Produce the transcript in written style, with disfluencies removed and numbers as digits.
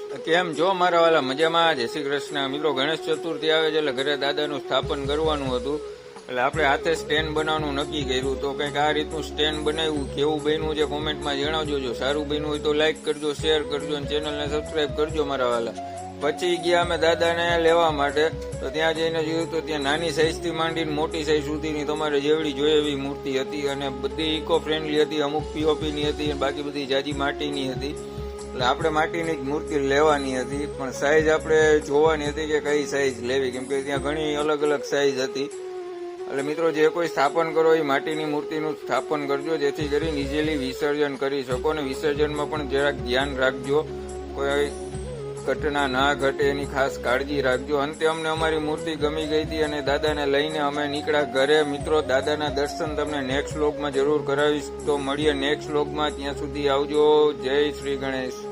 કેમ જો મારા વાલા મજામાં? જય શ્રી કૃષ્ણ. મિત્રો, ગણેશ ચતુર્થી આવે છે એટલે ઘરે દાદાનું સ્થાપન કરવાનું હતું, એટલે આપણે હાથે સ્ટેન્ડ બનાવવાનું નક્કી કર્યું. તો કંઈક આ રીતનું સ્ટેન્ડ બનાવ્યું. કેવું બન્યું છે કોમેન્ટમાં જણાવજો. જો સારું બન્યું હોય તો લાઈક કરજો, શેર કરજો અને ચેનલને સબસ્ક્રાઈબ કરજો મારા વાલા. પછી ગયા અમે દાદાને લેવા માટે, તો ત્યાં જઈને જોયું તો ત્યાં નાની સાઈઝથી માંડીને મોટી સાઈઝ સુધીની તમારે જેવડી જોઈએ એવી મૂર્તિ હતી, અને બધી ઇકો ફ્રેન્ડલી હતી. અમુક પીઓપીની હતી અને બાકી બધી જાજી માટીની હતી. એટલે આપણે માટીની જ મૂર્તિ લેવાની હતી, પણ સાઈઝ આપણે જોવાની હતી કે કઈ સાઈઝ લેવી, કેમ કે ત્યાં ઘણી અલગ અલગ સાઈઝ હતી. એટલે મિત્રો, જે કોઈ સ્થાપન કરો એ માટીની મૂર્તિનું સ્થાપન કરજો, જેથી કરીને ઇઝીલી વિસર્જન કરી શકો. અને વિસર્જનમાં પણ જરાક ધ્યાન રાખજો, કોઈ ઘટના ના ઘટે એની ખાસ કાળજી રાખજો. અંતે અમને અમારી મૂર્તિ ગમી ગઈ હતી અને દાદાને લઈને અમે નીકળ્યા ઘરે. મિત્રો, દાદાના દર્શન તમને નેક્સ્ટ વ્લોગમાં જરૂર કરાવીશ. તો મળીએ નેક્સ્ટ વ્લોગમાં. ત્યાં સુધી આવજો. જય શ્રી ગણેશ.